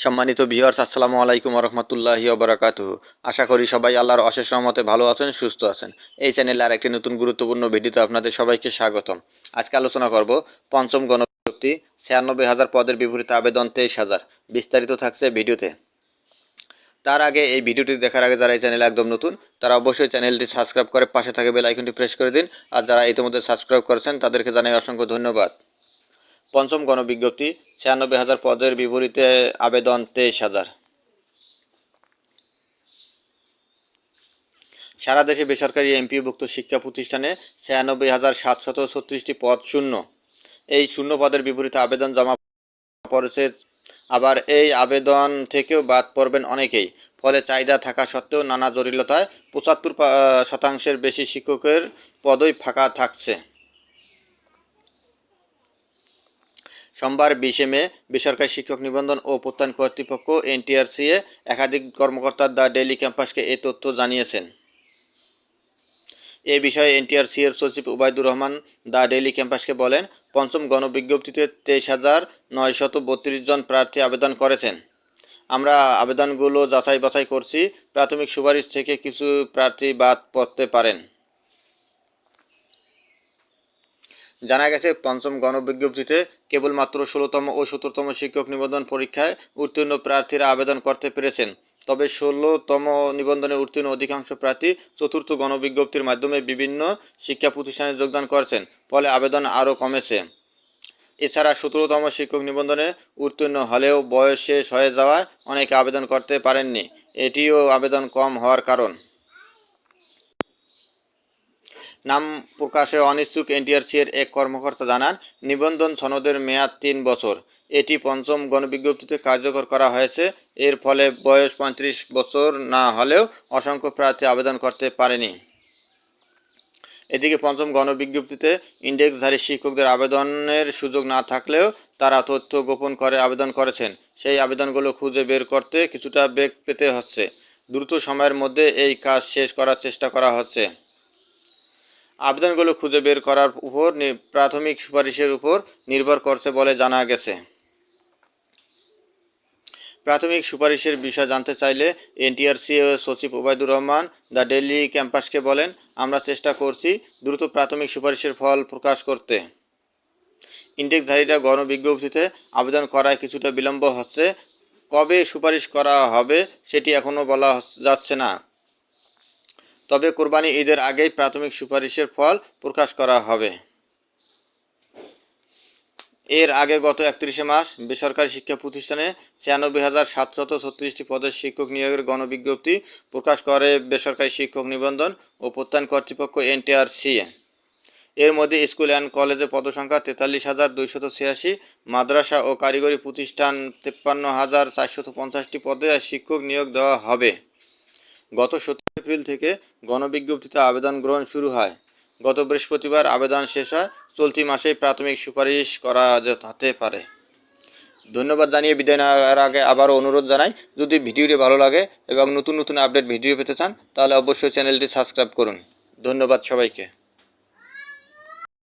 সম্মানিত ভিউয়ার্স, আসসালামু আলাইকুম ওয়া রাহমাতুল্লাহি ওয়া বারাকাতুহু। আশা করি সবাই আল্লাহর অশেষ রহমতে ভালো আছেন, সুস্থ আছেন। এই চ্যানেলে আরেকটি নতুন গুরুত্বপূর্ণ ভিডিওতে আপনাদের সবাইকে স্বাগতম। আজকে আলোচনা করব পঞ্চম গণবিজ্ঞপ্তি ৯৬,০০০ পদের বিপরীতে আবেদন ২৩,০০০। বিস্তারিত থাকছে ভিডিওতে। তার আগে এই ভিডিওটি দেখার আগে যারা এই চ্যানেলে একদম নতুন তারা অবশ্যই চ্যানেলটি সাবস্ক্রাইব করে পাশে থাকা বেল আইকনটি প্রেস করে দিন। আর যারা ইতিমধ্যে সাবস্ক্রাইব করেছেন তাদেরকে জানাই অসংখ্য ধন্যবাদ। পঞ্চম গণবিজ্ঞপ্তি ৯৬,০০০ পদের বিপরীতে আবেদন ২৩,০০০। সারা দেশে বেসরকারি এমপিওভুক্ত শিক্ষা প্রতিষ্ঠানে ৯৬,৭৩৬টি পদ শূন্য। এই শূন্য পদের বিপরীতে আবেদন জমা পড়েছে। আবার এই আবেদন থেকেও বাদ পড়বেন অনেকেই। ফলে চাহিদা থাকা সত্ত্বেও নানা জটিলতায় ৭৫% বেশি শিক্ষকের পদই ফাঁকা থাকছে। সোমবার ২০ মে বেসরকারি শিক্ষক নিবন্ধন ও প্রত্যয়ন কর্তৃপক্ষ এনটিআরসি-এ একাধিক কর্মকর্তা দ্য ডেইলি ক্যাম্পাসকে এই তথ্য জানিয়েছেন। এ বিষয়ে এনটিআরসি-এর সচিব ওবায়দুর রহমান দ্য ডেইলি ক্যাম্পাসকে বলেন, পঞ্চম গণবিজ্ঞপ্তিতে ২৩,৯৩২ জন প্রার্থী আবেদন করেছেন। আমরা আবেদনগুলো যাচাই বাছাই করছি। প্রাথমিক সুপারিশ থেকে কিছু প্রার্থী বাদ পড়তে পারেন। জানা গেছে, পঞ্চম গণবিজ্ঞপ্তিতে কেবলমাত্র ১৬তম ও ১৭তম শিক্ষক নিবন্ধন পরীক্ষায় উত্তীর্ণ প্রার্থীরা আবেদন করতে পেরেছেন। তবে ১৬তম নিবন্ধনে উত্তীর্ণ অধিকাংশ প্রার্থী চতুর্থ গণবিজ্ঞপ্তির মাধ্যমে বিভিন্ন শিক্ষা প্রতিষ্ঠানে যোগদান করেছেন। ফলে আবেদন আরও কমেছে। এছাড়া ১৭তম শিক্ষক নিবন্ধনে উত্তীর্ণ হলেও বয়স শেষ হয়ে যাওয়ায় অনেকে আবেদন করতে পারেননি। এটিও আবেদন কম হওয়ার কারণ। নাম প্রকাশে অনিচ্ছুক এনটিআরসি-এর এক কর্মকর্তা জানান, নিবন্ধন সনদের মেয়াদ ৩ বছর। এটি পঞ্চম গণবিজ্ঞপ্তিতে কার্যকর করা হয়েছে। এর ফলে বয়স ৩৫ বছর না হলেও অসংখ্য প্রার্থী আবেদন করতে পারেনি। এদিকে পঞ্চম গণবিজ্ঞপ্তিতে ইন্ডেক্সধারী শিক্ষকদের আবেদনের সুযোগ না থাকলেও তারা তথ্য গোপন করে আবেদন করেছেন। সেই আবেদনগুলো খুঁজে বের করতে কিছুটা বেগ পেতে হচ্ছে। দ্রুত সময়ের মধ্যে এই কাজ শেষ করার চেষ্টা করা হচ্ছে। আবেদনগুলো খুঁজে বের করার উপর প্রাথমিক সুপারিশের উপর নির্ভর করছে বলে জানা গেছে। প্রাথমিক সুপারিশের বিষয় জানতে চাইলে এনটিআরসি সচিব ওবায়দুর রহমান দ্য ডেইলি ক্যাম্পাসকে বলেন, আমরা চেষ্টা করছি দ্রুত প্রাথমিক সুপারিশের ফল প্রকাশ করতে। ইন্ডেক্সধারীরা গণবিজ্ঞপ্তিতে আবেদন করায় কিছুটা বিলম্ব হচ্ছে। কবে সুপারিশ করা হবে সেটি এখনও বলা যাচ্ছে না। তবে কোরবানি ঈদের আগেই প্রাথমিক সুপারিশের ফল প্রকাশ করা হবে। এর আগে গত ৩১ মার্চ বেসরকারি শিক্ষা প্রতিষ্ঠানে ৯৬,৭৩৬টি পদের শিক্ষক নিয়োগের গণবিজ্ঞপ্তি প্রকাশ করে বেসরকারি শিক্ষক নিবন্ধন ও প্রত্যয়ন কর্তৃপক্ষ এনটিআরসি। এর মধ্যে স্কুল অ্যান্ড কলেজে পদসংখ্যা ৪৩,২৮৬, মাদ্রাসা ও কারিগরি প্রতিষ্ঠান ৫৩,৪৫০টি পদে শিক্ষক নিয়োগ দেওয়া হবে। গত ১৭ এপ্রিল থেকে গণবিজ্ঞপ্তিতে আবেদন গ্রহণ শুরু হয়। গত বৃহস্পতিবার আবেদন শেষ হয়। চলতি মাসেই প্রাথমিক সুপারিশ করা হতে পারে। ধন্যবাদ জানিয়ে বিদায় নেওয়ার আগে আবারও অনুরোধ জানাই, যদি ভিডিওটি ভালো লাগে এবং নতুন নতুন আপডেট ভিডিও পেতে চান তাহলে অবশ্যই চ্যানেলটি সাবস্ক্রাইব করুন। ধন্যবাদ সবাইকে।